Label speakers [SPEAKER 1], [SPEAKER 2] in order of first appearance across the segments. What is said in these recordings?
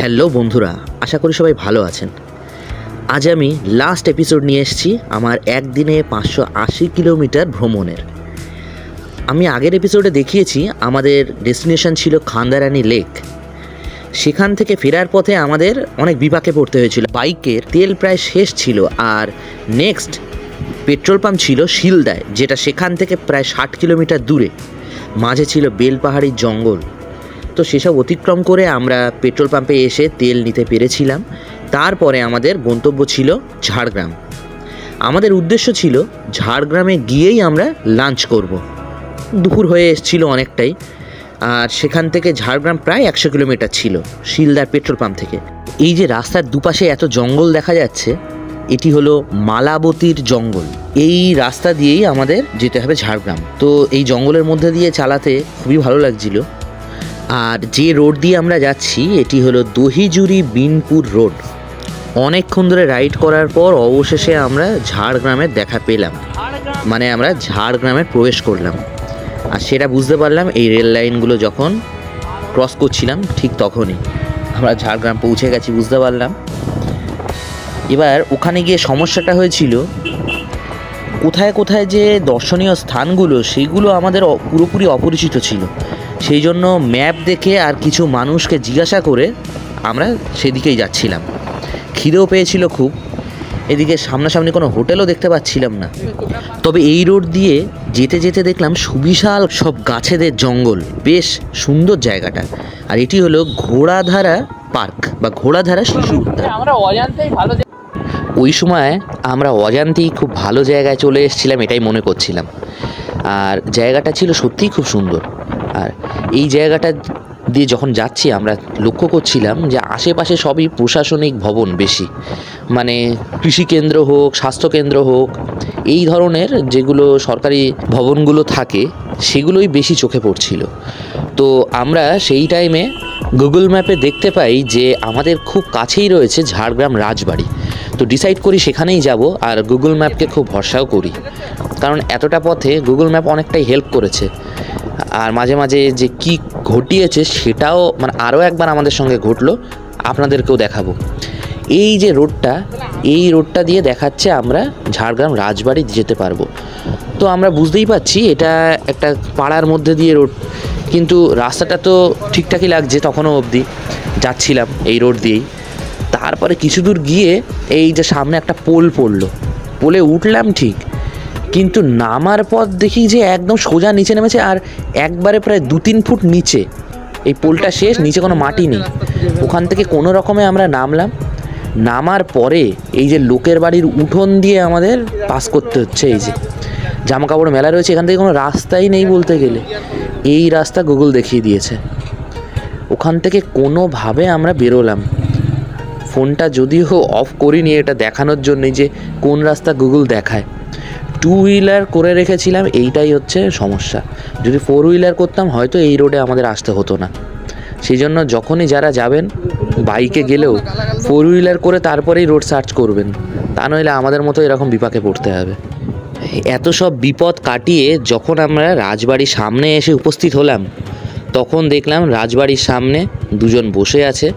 [SPEAKER 1] Hello বন্ধুরা, আশা করি সবাই ভালো আছেন। আজ আমি লাস্ট এপিসোড নিয়ে এসেছি আমার একদিনে 580 কিলোমিটার ভ্রমণের। আমি আগের এপিসোডে দেখিয়েছি আমাদের ডেস্টিনেশন ছিল খান্দারানি লেক। সেখান থেকে ফেরার পথে আমাদের অনেক বিপাকে পড়তে হয়েছিল। বাইকের তেল প্রায় শেষ ছিল, আর নেক্সট পেট্রোল পাম্প ছিল শিলদায়, যেটা সেখান থেকে প্রায় 60 কিলোমিটার দূরে। মাঝে ছিল বেলপাহাড়ির জঙ্গল। তো সেসব অতিক্রম করে আমরা পেট্রোল পাম্পে এসে তেল নিতে পেরেছিলাম। তারপরে আমাদের গন্তব্য ছিল ঝাড়গ্রাম। আমাদের উদ্দেশ্য ছিল ঝাড়গ্রামে গিয়েই আমরা লাঞ্চ করব। দুপুর হয়ে এসেছিল অনেকটাই, আর সেখান থেকে ঝাড়গ্রাম প্রায় 100 কিলোমিটার ছিল শিলদার পেট্রোল পাম্প থেকে। এই যে রাস্তার দুপাশে এত জঙ্গল দেখা যাচ্ছে, এটি হলো মালাবতীর জঙ্গল। এই রাস্তা দিয়েই আমাদের যেতে হবে ঝাড়গ্রাম। তো এই জঙ্গলের মধ্যে দিয়ে চালাতে খুবই ভালো লাগছিল। আর যে রোড দিয়ে আমরা যাচ্ছি এটি হলো দহিজুরি বিনপুর রোড। অনেকক্ষণ ধরে রাইড করার পর অবশেষে আমরা ঝাড়গ্রামের দেখা পেলাম, মানে আমরা ঝাড়গ্রামে প্রবেশ করলাম। আর সেটা বুঝতে পারলাম এই রেল লাইনগুলো যখন ক্রস করছিলাম, ঠিক তখনই আমরা ঝাড়গ্রাম পৌঁছে গেছি বুঝতে পারলাম। এবার ওখানে গিয়ে সমস্যাটা হয়েছিল, কোথায় কোথায় যে দর্শনীয় স্থানগুলো সেগুলো আমাদের পুরোপুরি অপরিচিত ছিল। সেই জন্য ম্যাপ দেখে আর কিছু মানুষকে জিজ্ঞাসা করে আমরা সেদিকেই যাচ্ছিলাম। খিদেও পেয়েছিল খুব। এদিকে সামনাসামনি কোনো হোটেলও দেখতে পাচ্ছিলাম না। তবে এই রোড দিয়ে যেতে যেতে দেখলাম সুবিশাল সব গাছেদের জঙ্গল, বেশ সুন্দর জায়গাটা। আর এটি হলো ঘোড়াধারা পার্ক বা ঘোড়াধারা শিশু উদ্যান। ওই সময় আমরা অজান্তেই খুব ভালো জায়গায় চলে এসেছিলাম এটাই মনে করছিলাম। আর জায়গাটা ছিল সত্যিই খুব সুন্দর। আর এই জায়গাটা দিয়ে যখন যাচ্ছি আমরা লক্ষ্য করছিলাম যে আশেপাশে সবই প্রশাসনিক ভবন বেশি, মানে কৃষিকেন্দ্র হোক, স্বাস্থ্যকেন্দ্র হোক, এই ধরনের যেগুলো সরকারি ভবনগুলো থাকে সেগুলোই বেশি চোখে পড়ছিল। তো আমরা সেই টাইমে গুগল ম্যাপে দেখতে পাই যে আমাদের খুব কাছেই রয়েছে ঝাড়গ্রাম রাজবাড়ি। তো ডিসাইড করি সেখানেই যাব, আর গুগল ম্যাপকে খুব ভরসাও করি, কারণ এতটা পথে গুগল ম্যাপ অনেকটাই হেল্প করেছে। আর মাঝে মাঝে যে কি ঘটিয়েছে সেটাও মানে আরও একবার আমাদের সঙ্গে ঘটলো, আপনাদেরকেও দেখাবো। এই যে রোডটা, এই রোডটা দিয়ে দেখাচ্ছে আমরা ঝাড়গ্রাম রাজবাড়ি যেতে পারবো। তো আমরা বুঝতেই পারছি এটা একটা পাড়ার মধ্যে দিয়ে রোড, কিন্তু রাস্তাটা তো ঠিকঠাকই লাগছে তখনও অবধি যাচ্ছিলাম এই রোড দিয়েই। তারপরে কিছু দূর গিয়ে এই যে সামনে একটা পোল পড়লো, পোলে উঠলাম ঠিক, কিন্তু নামার পর দেখি যে একদম সোজা নিচে নেমেছে, আর একবারে প্রায় 2-3 ফুট নিচে এই পোলটা শেষ, নিচে কোনো মাটি নেই। ওখান থেকে কোনো রকমে আমরা নামলাম। নামার পরে এই যে লোকের বাড়ির উঠোন দিয়ে আমাদের পাস করতে হচ্ছে। এই যে জামা কাপড় মেলা রয়েছে, এখান থেকে কোনো রাস্তাই নেই বলতে গেলে। এই রাস্তা গুগল দেখিয়ে দিয়েছে। ওখান থেকে কোনোভাবে আমরা বেরোলাম। ফোনটা যদিও অফ করিনি এটা দেখানোর জন্যই যে কোন রাস্তা গুগল দেখায়। 2 হুইলার করে রেখেছিলাম, এইটাই হচ্ছে সমস্যা। যদি 4 হুইলার করতাম হয়তো এই রোডে আমাদের আসতে হতো না। সেই জন্য যখনই যারা যাবেন বাইকে গেলেও 4 হুইলার করে তারপরেই রোড সার্চ করবেন, তা নইলে আমাদের মতো এরকম বিপাকে পড়তে হবে। এত সব বিপদ কাটিয়ে যখন আমরা রাজবাড়ির সামনে এসে উপস্থিত হলাম, তখন দেখলাম রাজবাড়ির সামনে দুজন বসে আছে।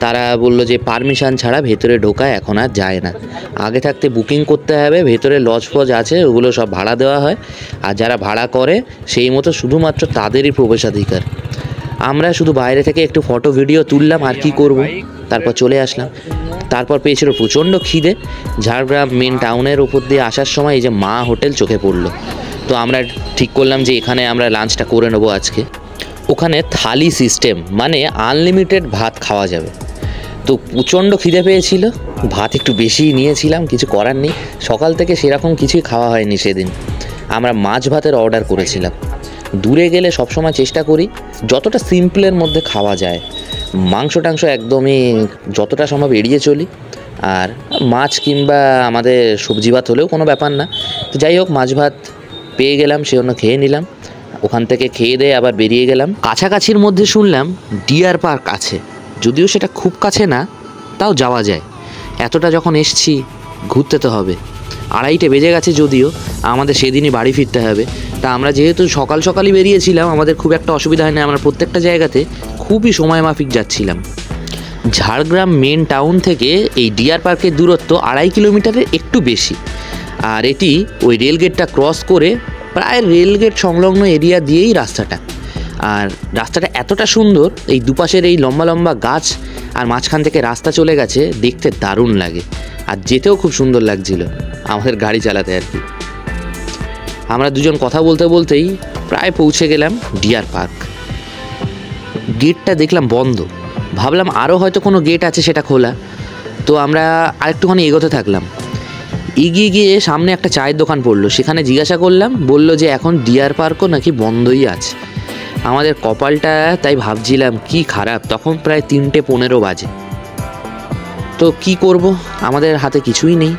[SPEAKER 1] তারা বললো যে পারমিশন ছাড়া ভেতরে ঢোকা এখন আর যায় না, আগে থাকতে বুকিং করতে হবে। ভেতরে লজ ফজ আছে, ওগুলো সব ভাড়া দেওয়া হয়, আর যারা ভাড়া করে সেই মতো শুধুমাত্র তাদেরই প্রবেশাধিকার। আমরা শুধু বাইরে থেকে একটু ফটো ভিডিও তুললাম, আর কি করব, তারপর চলে আসলাম। তারপর পেয়েছিল প্রচণ্ড খিদে। ঝাড়গ্রাম মেন টাউনের উপর দিয়ে আসার সময় এই যে মা হোটেল চোখে পড়লো। তো আমরা ঠিক করলাম যে এখানে আমরা লাঞ্চটা করে নেবো আজকে। ওখানে থালি সিস্টেম, মানে আনলিমিটেড ভাত খাওয়া যাবে। তো প্রচণ্ড খিদে পেয়েছিল, ভাত একটু বেশিই নিয়েছিলাম, কিছু করার নেই। সকাল থেকে সেরকম কিছুই খাওয়া হয়নি সেদিন। আমরা মাছ ভাতের অর্ডার করেছিলাম। দূরে গেলে সবসময় চেষ্টা করি যতটা সিম্পলের মধ্যে খাওয়া যায়, মাংস টাংস একদমই যতটা সম্ভব এড়িয়ে চলি। আর মাছ কিংবা আমাদের সবজি ভাত হলেও কোনো ব্যাপার না। তো যাই হোক, মাছ ভাত পেয়ে গেলাম, সে জন্য খেয়ে নিলাম। ওখান থেকে খেয়ে দিয়ে আবার বেরিয়ে গেলাম। কাছাকাছির মধ্যে শুনলাম ডিয়ার পার্ক আছে, যদিও সেটা খুব কাছে না, তাও যাওয়া যায়। এতটা যখন এসছি ঘুরতে তো হবে। 2:30 বেজে গেছে, যদিও আমাদের সেদিনই বাড়ি ফিরতে হবে। তা আমরা যেহেতু সকাল সকালই বেরিয়েছিলাম, আমাদের খুব একটা অসুবিধা হয় না। আমরা প্রত্যেকটা জায়গাতে খুবই সময় মাফিক যাচ্ছিলাম। ঝাড়গ্রাম মেন টাউন থেকে এই ডিয়ার পার্কের দূরত্ব 2.5 কিলোমিটারের একটু বেশি। আর এটি ওই রেলগেটটা ক্রস করে প্রায় রেলগেট সংলগ্ন এরিয়া দিয়েই রাস্তাটা। আর রাস্তাটা এতটা সুন্দর, এই দুপাশের এই লম্বা লম্বা গাছ আর মাঝখান থেকে রাস্তা চলে গেছে, দেখতে দারুণ লাগে। আর যেতেও খুব সুন্দর লাগছিল আমাদের গাড়ি চালাতে আর কি। আমরা দুজন কথা বলতে বলতেই প্রায় পৌঁছে গেলাম ডিয়ার পার্ক। গেটটা দেখলাম বন্ধ, ভাবলাম আরও হয়তো কোনো গেট আছে সেটা খোলা। তো আমরা আরেকটুখানি এগোতে থাকলাম। এগিয়ে গিয়ে সামনে একটা চায়ের দোকান পড়লো, সেখানে জিজ্ঞাসা করলাম, বললো যে এখন ডিয়ার পার্কও নাকি বন্ধই আছে। আমাদের কপালটা তাই ভাবছিলাম কি খারাপ, তখন প্রায় 3:15 বাজে। তো কি করব, আমাদের হাতে কিছুই নেই।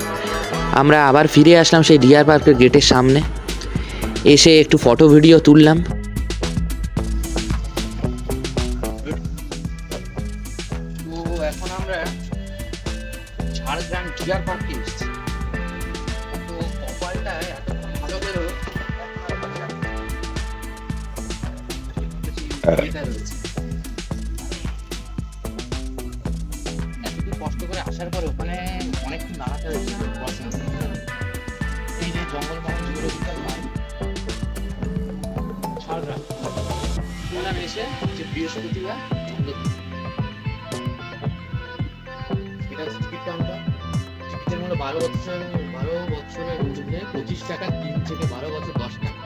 [SPEAKER 1] আমরা আবার ফিরে আসলাম সেই ডিয়ার পার্কের গেটের সামনে, এসে একটু ফটো ভিডিও তুললাম। তো এখন আমরা ঝাড়গ্রাম ডিয়ার পার্কে এসেছি। তো কপালটা এতক্ষণ ভালো বেরো, এতদিন কষ্ট করে আসার পরে ওখানে অনেকক্ষণ দাঁড়াতে হয়েছে। এই যে জঙ্গল মহল জুলজিক্যাল পার্ক ঝাড়গ্রাম শুনলাম এসে যে বৃহস্পতিবার এটা টিকিট কাউন্টার। টিকিটের মূল্য 12 বছরের ঊর্ধ্বে 25 টাকা, 3 থেকে 12 বছর 10 টাকা।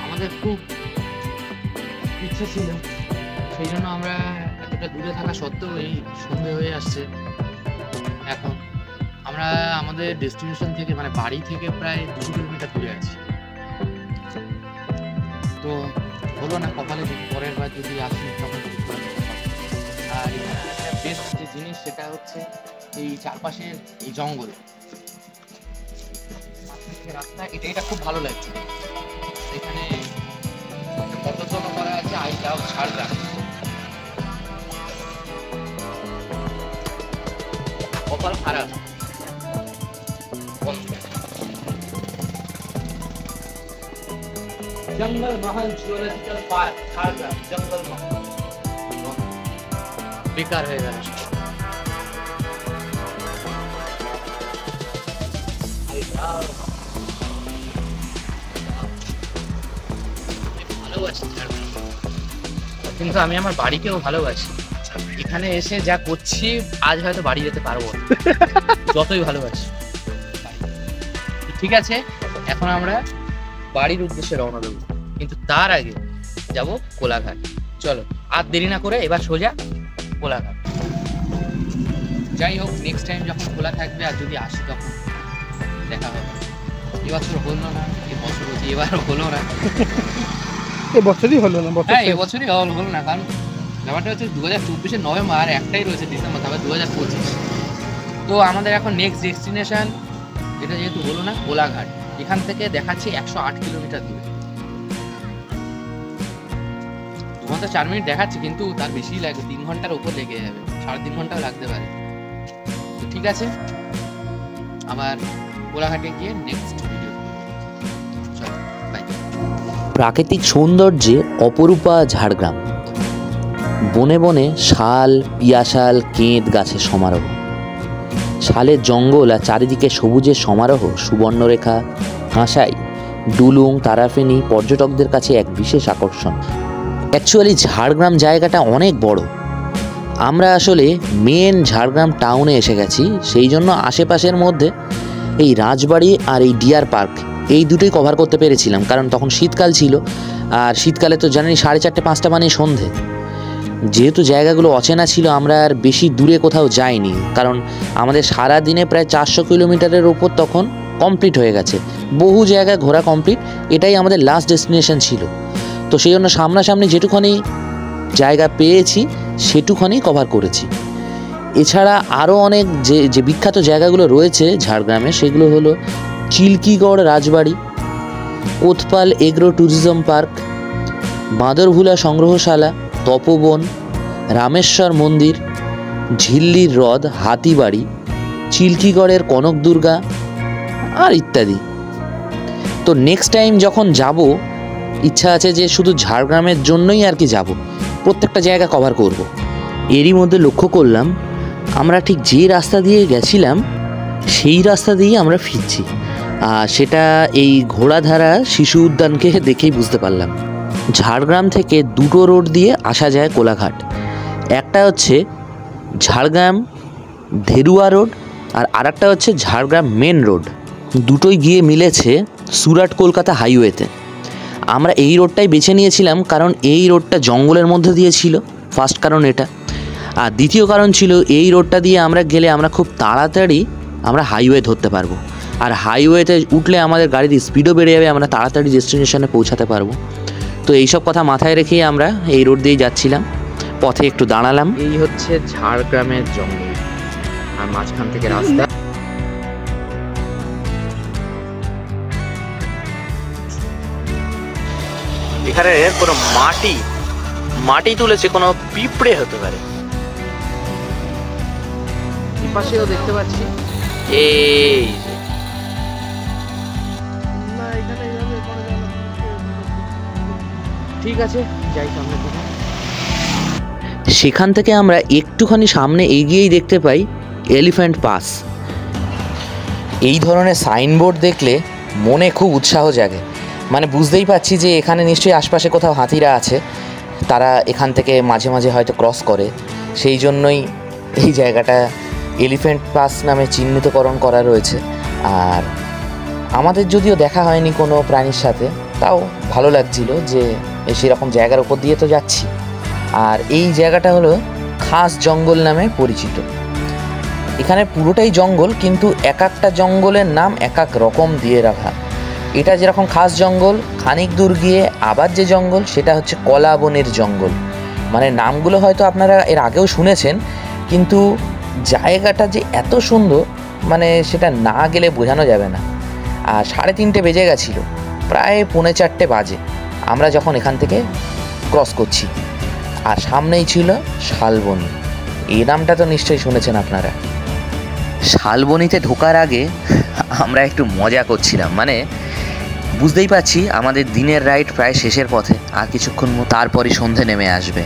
[SPEAKER 1] আমাদের খুব ইচ্ছে ছিল, সেই জন্য আমরা এতটা দূরে থাকা সত্ত্বেও এই সন্ধে হয়ে আসছে এখন আমরা আমাদের ডেস্টিনেশন থেকে মানে বাড়ি থেকে প্রায় 200 কিলোমিটার দূরে আছি। তো হলো না, কপালে পরের বার যদি আসি তখন। আর এখানে একটা বেস্ট যে জিনিস সেটা হচ্ছে এই চারপাশের এই জঙ্গল, রাস্তা, এটা খুব ভালো লাগছে। এখানে পদচারণ করা আছে, আই লাভ ঝাড়গ্রাম। কপাল খারাপ, জঙ্গল মহল জুলজিক্যাল পার্ক ঝাড়গ্রাম, জঙ্গল মহল বেকার হয়ে গেল। ভালোবাসি ঝাড়গ্রাম, কিন্তু আমি আমার বাড়িকেও ভালোবাসি। এখানে এসে যা করছি আজ হয়তো বাড়ি যেতে পারবো না, যতই ভালোবাসি। ঠিক আছে, এখন আমরা বাড়ির উদ্দেশ্যে রওনা দেবো, কিন্তু তার আগে যাব কোলাঘাট। চলো আর দেরি না করে এবার সোজা কোলাঘাট। যাই হোক, নেক্সট টাইম যখন খোলা থাকবে আর যদি আসি তখন দেখা হবে। এবছর হলো না, এবছর হচ্ছে, এবার হলো না,
[SPEAKER 2] এবছরই হলো না।
[SPEAKER 1] হ্যাঁ এবছরই হলো না, কারণ ব্যাপারটা হচ্ছে 2024 নভেম্বর, আর একটাই রয়েছে ডিসেম্বর, তারপর 2025। তো আমাদের এখন নেক্সট ডেস্টিনেশন, এটা যেহেতু হলো না, কোলাঘাট। এখান থেকে দেখাচ্ছি 108 কিলোমিটার দূরে। 2 ঘন্টা 4 মিনিট দেখাচ্ছে, কিন্তু তার বেশি লাগবে, 3 ঘন্টার উপর লেগে যাবে, 3.5 ঘন্টাও লাগতে পারে। তো ঠিক আছে, আবার কোলাঘাটে গিয়ে নেক্সট ভিডিও। চলো বাই। প্রাকৃতিক সৌন্দর্যে অপরূপা ঝাড়গ্রাম। বনে বনে শাল, পিয়াশাল, কেঁদ গাছের সমারোহ, শালের জঙ্গল আর চারিদিকে সবুজের সমারোহ। সুবর্ণরেখা, হাঁসাই, ডুলুং, তারাফেনী পর্যটকদের কাছে এক বিশেষ আকর্ষণ। অ্যাকচুয়ালি ঝাড়গ্রাম জায়গাটা অনেক বড়। আমরা আসলে মেন ঝাড়গ্রাম টাউনে এসে গেছি, সেই জন্য আশেপাশের মধ্যে এই রাজবাড়ি আর এই ডিয়ার পার্ক এই দুটোই কভার করতে পেরেছিলাম, কারণ তখন শীতকাল ছিল। আর শীতকালে তো জানি 4:30-5টা মানে সন্ধে। যেহেতু জায়গাগুলো অচেনা ছিল, আমরা আর বেশি দূরে কোথাও যাইনি, কারণ আমাদের সারা দিনে প্রায় 400 কিলোমিটারের ওপর তখন কমপ্লিট হয়ে গেছে। বহু জায়গায় ঘোরা কমপ্লিট, এটাই আমাদের লাস্ট ডেস্টিনেশন ছিল। তো সেই জন্য সামনাসামনি যেটুখানি জায়গা পেয়েছি সেটুখানি কভার করেছি। এছাড়া আরও অনেক যে বিখ্যাত জায়গাগুলো রয়েছে ঝাড়গ্রামে, সেগুলো হলো চিল্কিগড় রাজবাড়ি, কোতপাল এগ্রো ট্যুরিজম পার্ক, বাঁদরভুলা সংগ্রহশালা, তপবন, রামেশ্বর মন্দির, ঝিল্লির হ্রদ, হাতিবাড়ি, চিল্কিগড়ের কনক দুর্গা আর ইত্যাদি। তো নেক্সট টাইম যখন যাব, ইচ্ছা আছে যে শুধু ঝাড়গ্রামের জন্যই আর কি যাব, প্রত্যেকটা জায়গা কভার করব। এরই মধ্যে লক্ষ্য করলাম আমরা ঠিক যে রাস্তা দিয়ে গেছিলাম সেই রাস্তা দিয়েই আমরা ফিরছি। সেটা এই ঘোড়াধারা শিশু উদ্যানকে দেখেই বুঝতে পারলাম। ঝাড়গ্রাম থেকে দুটো রোড দিয়ে আসা যায় কোলাঘাট। একটা হচ্ছে ঝাড়গ্রাম ধেরুয়া রোড আর আরেকটা হচ্ছে ঝাড়গ্রাম মেন রোড। দুটোই গিয়ে মিলেছে সুরাট কলকাতা হাইওয়েতে। আমরা এই রোডটাই বেছে নিয়েছিলাম কারণ এই রোডটা জঙ্গলের মধ্যে দিয়ে ছিল, ফার্স্ট কারণ এটা। আর দ্বিতীয় কারণ ছিল এই রোডটা দিয়ে আমরা গেলে আমরা খুব তাড়াতাড়ি আমরা হাইওয়ে ধরতে পারবো। আর হাইওয়েতে উঠলে আমাদের গাড়ির স্পিডও বেড়ে যাবে, আমরা তাড়াতাড়ি ডেস্টিনেশনে পৌঁছাতে পারবো। তো এইসব কথা মাথায় রেখেই আমরা এই রোড দিয়েই যাচ্ছিলাম। পথে একটু দাঁড়ালাম। এই হচ্ছে ঝাড়গ্রামের জঙ্গল আর মাঝখান থেকে রাস্তা। এখানে কোনো মাটি তুলেছে, কোনো পিঁপড়ে হতে পারে। এই পাশেও দেখতে পাচ্ছি এই ঠিক আছে, যাই সামনে থেকে। সেখান থেকে আমরা একটুখানি সামনে এগিয়েই দেখতে পাই এলিফ্যান্ট পাস। এই ধরনের সাইনবোর্ড দেখলে মনে খুব উৎসাহ জাগে। মানে বুঝতেই পারছি যে এখানে নিশ্চয়ই আশপাশে কোথাও হাতিরা আছে, তারা এখান থেকে মাঝে মাঝে হয়তো ক্রস করে। সেই জন্যই এই জায়গাটা এলিফ্যান্ট পাস নামে চিহ্নিতকরণ করা রয়েছে। আর আমাদের যদিও দেখা হয়নি কোনো প্রাণীর সাথে, তাও ভালো লাগছিল যে সেরকম জায়গার উপর দিয়ে তো যাচ্ছি। আর এই জায়গাটা হলো খাস জঙ্গল নামে পরিচিত। এখানে পুরোটাই জঙ্গল, কিন্তু এক একটা জঙ্গলের নাম এক এক রকম দিয়ে রাখা। এটা যেরকম খাস জঙ্গল, খানিক দূর গিয়ে আবার যে জঙ্গল সেটা হচ্ছে কলাবনের জঙ্গল। মানে নামগুলো হয়তো আপনারা এর আগেও শুনেছেন, কিন্তু জায়গাটা যে এত সুন্দর মানে সেটা না গেলে বোঝানো যাবে না। আর 3:30 বেজে গেছিলো, প্রায় 3:45 বাজে আমরা যখন এখান থেকে ক্রস করছি। আর সামনেই ছিল শালবনি। এই নামটা তো নিশ্চয়ই শুনেছেন আপনারা। শালবনিতে ঢোকার আগে আমরা একটু মজা করছিলাম। মানে বুঝতেই পারছি আমাদের দিনের রাইড প্রায় শেষের পথে, আর কিছুক্ষণ তারপরই সন্ধে নেমে আসবে।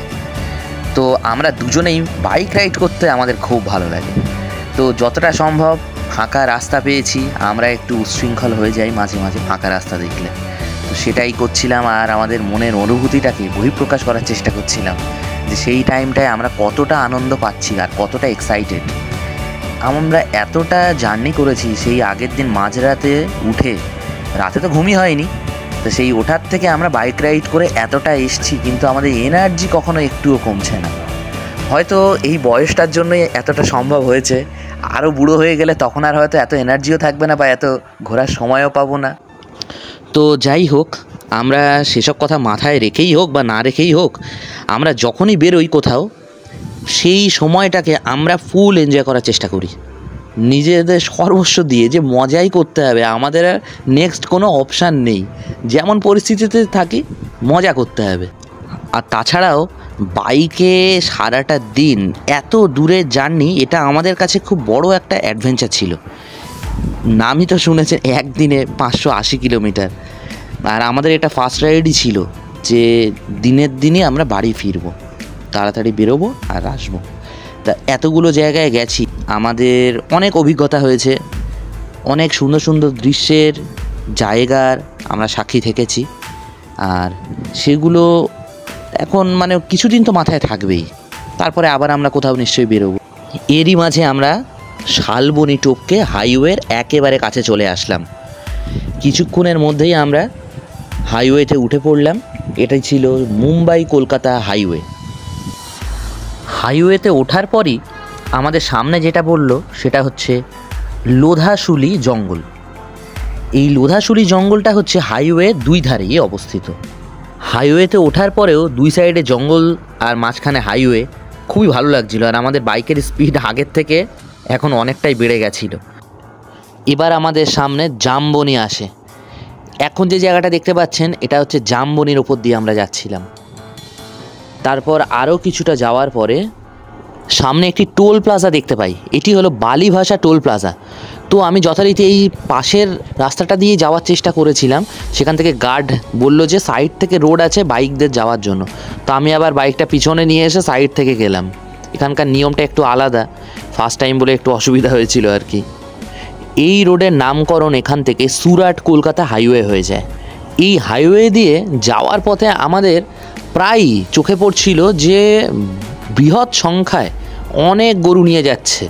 [SPEAKER 1] তো আমরা দুজনেই বাইক রাইড করতে আমাদের খুব ভালো লাগে। তো যতটা সম্ভব ফাঁকা রাস্তা পেয়েছি আমরা একটু উচ্ছৃঙ্খল হয়ে যাই মাঝে মাঝে ফাঁকা রাস্তা দেখলে। তো সেটাই করছিলাম আর আমাদের মনের অনুভূতিটাকে বহিঃপ্রকাশ করার চেষ্টা করছিলাম যে সেই টাইমটায় আমরা কতটা আনন্দ পাচ্ছি আর কতটা এক্সাইটেড। আমরা এতটা জার্নি করেছি সেই আগের দিন মাঝরাতে উঠে, রাতে তো ঘুমই হয়নি, তো সেই ওঠার থেকে আমরা বাইক রাইড করে এতটা এসছি, কিন্তু আমাদের এনার্জি কখনো একটুও কমছে না। হয়তো এই বয়সটার জন্যই এতটা সম্ভব হয়েছে। আরও বুড়ো হয়ে গেলে তখন আর হয়তো এত এনার্জিও থাকবে না বা এত ঘোরার সময়ও পাবো না। তো যাই হোক, আমরা সেসব কথা মাথায় রেখেই হোক বা না রেখেই হোক, আমরা যখনই বেরোই কোথাও সেই সময়টাকে আমরা ফুল এনজয় করার চেষ্টা করি, নিজেদের সর্বস্ব দিয়ে, যে মজাই করতে হবে। আমাদের আর নেক্সট কোনো অপশান নেই, যেমন পরিস্থিতিতে থাকি মজা করতে হবে। আর তাছাড়াও বাইকে সারাটা দিন এত দূরের জার্নি, এটা আমাদের কাছে খুব বড় একটা অ্যাডভেঞ্চার ছিল। নামই তো শুনেছেন, একদিনে 580 কিলোমিটার। আর আমাদের এটা ফার্স্ট রাইডই ছিল যে দিনের দিনই আমরা বাড়ি ফিরবো, তাড়াতাড়ি বেরোবো আর আসবো। তা এতগুলো জায়গায় গেছি, আমাদের অনেক অভিজ্ঞতা হয়েছে, অনেক সুন্দর সুন্দর দৃশ্যের জায়গার আমরা সাক্ষী থেকেছি। আর সেগুলো এখন মানে কিছুদিন তো মাথায় থাকবেই, তারপরে আবার আমরা কোথাও নিশ্চয়ই বেরোবো। এরই মাঝে আমরা শালবনি টপকে হাইওয়ের একেবারে কাছে চলে আসলাম। কিছুক্ষণের মধ্যেই আমরা হাইওয়েতে উঠে পড়লাম। এটাই ছিল মুম্বাই কলকাতা হাইওয়ে। হাইওয়েতে ওঠার পরই আমাদের সামনে যেটা বললো সেটা হচ্ছে লোধাশুলি জঙ্গল। এই লোধাশুলি জঙ্গলটা হচ্ছে হাইওয়ের দুই ধারেই অবস্থিত। হাইওয়েতে ওঠার পরেও দুই সাইডে জঙ্গল আর মাঝখানে হাইওয়ে, খুবই ভালো লাগছিল। আর আমাদের বাইকের স্পিড আগের থেকে এখন অনেকটাই বেড়ে গেছিলো। এবার আমাদের সামনে জামবনি আসে। এখন যে জায়গাটা দেখতে পাচ্ছেন এটা হচ্ছে জামবনির ওপর দিয়ে আমরা যাচ্ছিলাম। তারপর আরও কিছুটা যাওয়ার পরে সামনে একটি টোল প্লাজা দেখতে পাই। এটি হলো বালি ভাষা টোল প্লাজা। তো আমি যথারীতি এই পাশের রাস্তাটা দিয়ে যাওয়ার চেষ্টা করেছিলাম। সেখান থেকে গার্ড বললো যে সাইড থেকে রোড আছে বাইকদের যাওয়ার জন্য। তো আমি আবার বাইকটা পিছনে নিয়ে এসে সাইড থেকে গেলাম। এখানকার নিয়মটা একটু আলাদা, ফার্স্ট টাইম বলে একটু অসুবিধা হয়েছিল আর কি। এই রোডের নামকরণ এখান থেকে সুরাট কলকাতা হাইওয়ে হয়ে যায়। এই হাইওয়ে দিয়ে যাওয়ার পথে আমাদের প্রায় চোখে পড়ছিল যে বৃহৎ সংখ্যায় অনেক গরু নিয়ে যাচ্ছে।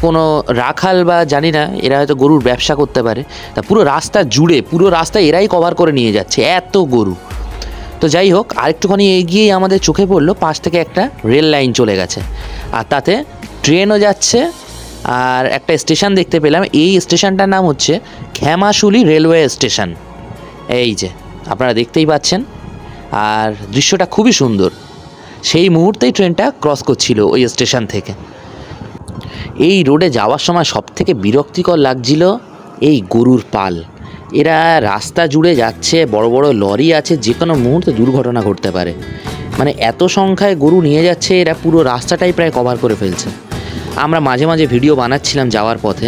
[SPEAKER 1] কোনো রাখাল বা জানি না, এরা হয়তো গরুর ব্যবসা করতে পারে, তা পুরো রাস্তা জুড়ে পুরো রাস্তা এরাই কভার করে নিয়ে যাচ্ছে, এত গরু। তো যাই হোক, আরেকটুখানি এগিয়েই আমাদের চোখে পড়লো পাশ থেকে একটা রেল লাইন চলে গেছে, আর তাতে ট্রেনও যাচ্ছে। আর একটা স্টেশন দেখতে পেলাম, এই স্টেশনটার নাম হচ্ছে খেমাশুলি রেলওয়ে স্টেশন। এই যে আপনারা দেখতেই পাচ্ছেন, আর দৃশ্যটা খুবই সুন্দর। সেই মুহূর্তেই ট্রেনটা ক্রস করছিল ওই স্টেশন থেকে। এই রোডে যাওয়ার সময় সবথেকে বিরক্তিকর লাগছিল এই গরুর পাল। এরা রাস্তা জুড়ে যাচ্ছে, বড় বড় লরি আছে, যে কোনো মুহূর্তে দুর্ঘটনা ঘটতে পারে। মানে এত সংখ্যায় গরু নিয়ে যাচ্ছে, এরা পুরো রাস্তাটাই প্রায় কভার করে ফেলছে। আমরা মাঝে মাঝে ভিডিও বানাচ্ছিলাম যাওয়ার পথে,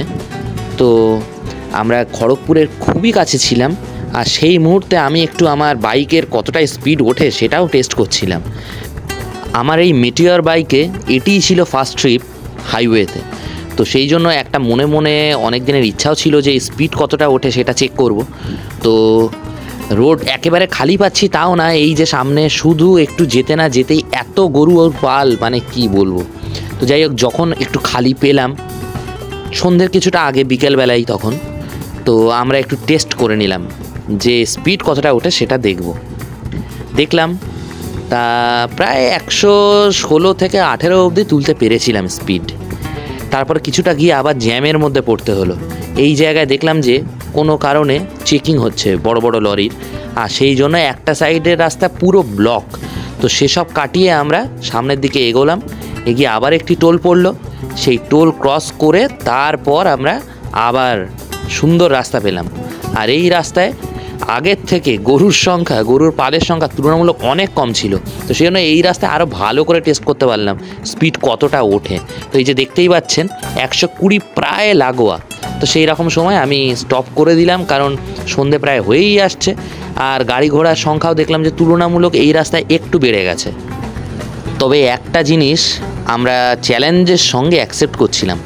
[SPEAKER 1] তো আমরা খড়গপুরের খুবই কাছে ছিলাম, আর সেই মুহূর্তে আমি একটু আমার বাইকের কতটা স্পিড ওঠে সেটাও টেস্ট করছিলাম। আমার এই মেটিওর বাইকে এটিই ছিল ফার্স্ট ট্রিপ হাইওয়েতে, তো সেই জন্য একটা মনে মনে অনেক দিনের ইচ্ছাও ছিল যে স্পিড কতটা ওঠে সেটা চেক করব। তো রোড একেবারে খালি পাচ্ছি তাও না, এই যে সামনে শুধু একটু যেতে না যেতেই এত গরু ওর পাল, মানে কি বলবো। তো যাই হোক, যখন একটু খালি পেলাম সন্ধ্যের কিছুটা আগে, বিকেলবেলায় তখন, তো আমরা একটু টেস্ট করে নিলাম যে স্পিড কতটা ওঠে সেটা দেখলাম। তা প্রায় 116 থেকে 18 অবধি তুলতে পেরেছিলাম স্পিড। তারপর কিছুটা গিয়ে আবার জ্যামের মধ্যে পড়তে হলো। এই জায়গায় দেখলাম যে কোনো কারণে চেকিং হচ্ছে বড় বড় লরির, আর সেই জন্য একটা সাইডের রাস্তা পুরো ব্লক। তো সেসব কাটিয়ে আমরা সামনের দিকে এগোলাম, এগিয়ে আবার একটি টোল পড়লো, সেই টোল ক্রস করে তারপর আমরা আবার সুন্দর রাস্তা পেলাম। আর এই রাস্তায় আগের থেকে গরুর পালের সংখ্যা তুলনামূলক অনেক কম ছিল, তো সেই জন্য এই রাস্তায় আরও ভালো করে টেস্ট করতে পারলাম স্পিড কতটা ওঠে। তো এই যে দেখতেই পাচ্ছেন 120 প্রায় লাগোয়া। তো সেই রকম সময় আমি স্টপ করে দিলাম, কারণ সন্ধে প্রায় হয়েই আসছে, আর গাড়ি ঘোড়ার সংখ্যাও দেখলাম যে তুলনামূলক এই রাস্তায় একটু বেড়ে গেছে। তবে একটা জিনিস আমরা চ্যালেঞ্জের সঙ্গে অ্যাকসেপ্ট করছিলাম,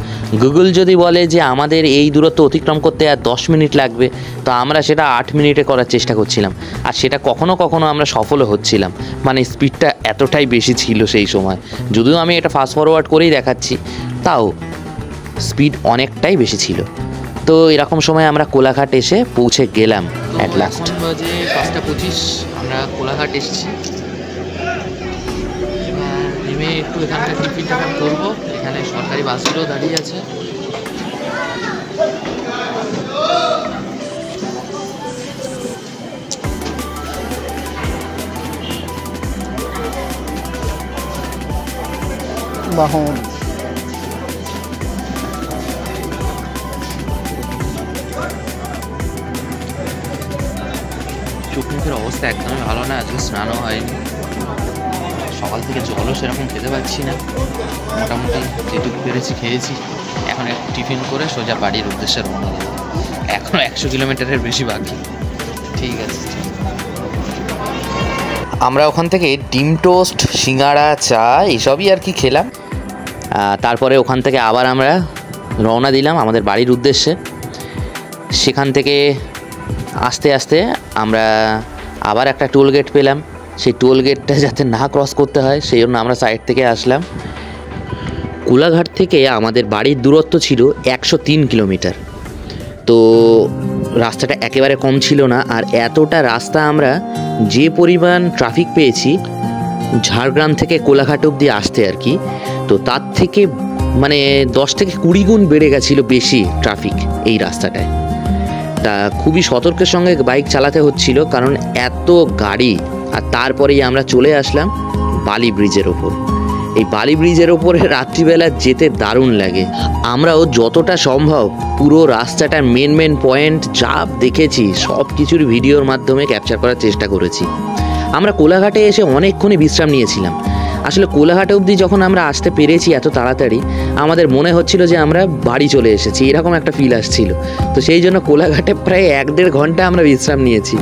[SPEAKER 1] গুগল যদি বলে যে আমাদের এই দূরত্ব অতিক্রম করতে আর 10 মিনিট লাগবে, তো আমরা সেটা 8 মিনিটে করার চেষ্টা করছিলাম, আর সেটা কখনো কখনো আমরা সফলও হচ্ছিলাম। মানে স্পিডটা এতটাই বেশি ছিল সেই সময়, যদিও আমি এটা ফাস্ট ফরওয়ার্ড করেই দেখাচ্ছি, তাও স্পিড অনেকটাই বেশি ছিল। তো এরকম সময় আমরা কোলাঘাট এসে পৌঁছে গেলাম অ্যাট লাস্ট। বাজে 5:25, আমরা কোলাঘাট এসেছি। নেমে একটু এখানকার টিফিনটা করবো, এখানে সরকারি বাসগুলো দাঁড়িয়ে আছে।
[SPEAKER 2] বাহন
[SPEAKER 1] চোখ মুখের অবস্থা একদমই ভালো না, আজকে স্নানও হয়নি, সকাল থেকে জলও সেরকম খেতে পারছি না, মোটামুটি যেটুকু পেরেছি খেয়েছি। এখন একটু টিফিন করে সোজা বাড়ির উদ্দেশ্যে রওনা দেবো, এখনও 100 কিলোমিটারের বেশি বাকি। ঠিক আছে, আমরা ওখান থেকে ডিম টোস্ট, সিঙ্গাড়া, চা এইসবই আর কি খেলাম। তারপরে ওখান থেকে আবার আমরা রওনা দিলাম আমাদের বাড়ির উদ্দেশ্যে। সেখান থেকে আস্তে আস্তে আমরা আবার একটা টোল গেট পেলাম, সেই টোল গেটটা যাতে না ক্রস করতে হয় সেই জন্য আমরা সাইড থেকে আসলাম। কোলাঘাট থেকে আমাদের বাড়ির দূরত্ব ছিল 103 কিলোমিটার। তো রাস্তাটা একেবারে কম ছিল না, আর এতটা রাস্তা আমরা যে পরিমাণ ট্রাফিক পেয়েছি ঝাড়গ্রাম থেকে কোলাঘাট অবধি আসতে আর কি, তো তার থেকে মানে 10 থেকে 20 গুণ বেড়ে গেছিলো বেশি ট্রাফিক এই রাস্তাটায়। তা খুবই সতর্কের সঙ্গে বাইক চালাতে হচ্ছিল, কারণ এত গাড়ি। আর তারপরেই আমরা চলে আসলাম বালি ব্রিজের ওপর। এই বালি ব্রিজের ওপরে রাত্রিবেলা যেতে দারুণ লাগে। আমরাও যতটা সম্ভব পুরো রাস্তাটার মেন পয়েন্ট যা দেখেছি সব কিছুর ভিডিওর মাধ্যমে ক্যাপচার করার চেষ্টা করেছি। আমরা কোলাঘাটে এসে অনেকক্ষণই বিশ্রাম নিয়েছিলাম, আসলে কোলাঘাট অবধি যখন আমরা আসতে পেরেছি এত তাড়াতাড়ি, আমাদের মনে হচ্ছিল যে আমরা বাড়ি চলে এসেছি, এরকম একটা ফিল আসছিল। তো সেই জন্য কোলাঘাটে প্রায় 1-1.5 ঘন্টা আমরা বিশ্রাম নিয়েছি,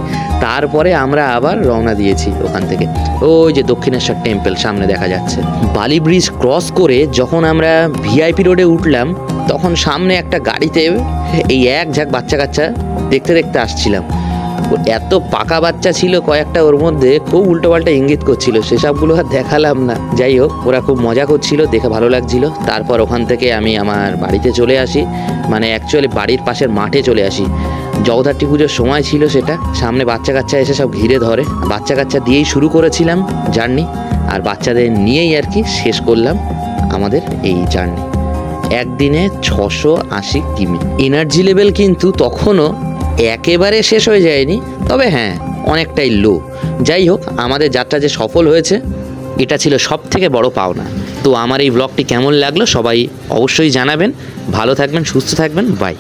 [SPEAKER 1] তারপরে আমরা আবার রওনা দিয়েছি ওখান থেকে। ওই যে দক্ষিণেশ্বর টেম্পল সামনে দেখা যাচ্ছে। বালি ব্রিজ ক্রস করে যখন আমরা ভিআইপি রোডে উঠলাম, তখন সামনে একটা গাড়িতে এই এক ঝাঁক বাচ্চা কাচ্চা দেখতে দেখতে আসছিলাম। এত পাকা বাচ্চা ছিল কয়েকটা, ওর মধ্যে খুব উল্টোপাল্টা ইঙ্গিত করছিল, সেসবগুলো আর দেখালাম না। যাই হোক, ওরা খুব মজা করছিল, দেখে ভালো লাগছিল। তারপর ওখান থেকে আমি আমার বাড়িতে চলে আসি, মানে অ্যাকচুয়ালি বাড়ির পাশের মাঠে চলে আসি। জগদ্ধাত্রী পুজোর সময় ছিল সেটা, সামনে বাচ্চা কাচ্চা এসে সব ঘিরে ধরে। বাচ্চা কাচ্চা দিয়েই শুরু করেছিলাম জার্নি, আর বাচ্চাদের নিয়েই আর কি শেষ করলাম আমাদের এই জার্নি। একদিনে 680 কিমি। এনার্জি লেভেল কিন্তু তখনও একেবারে শেষ হয়ে যায়নি, তবে হ্যাঁ অনেকটাই লো। যাই হোক, আমাদের যাত্রা যে সফল হয়েছে এটা ছিল সব থেকে বড় পাওনা। তো আমার এই ব্লগটি কেমন লাগলো সবাই অবশ্যই জানাবেন। ভালো থাকবেন, সুস্থ থাকবেন, বাই।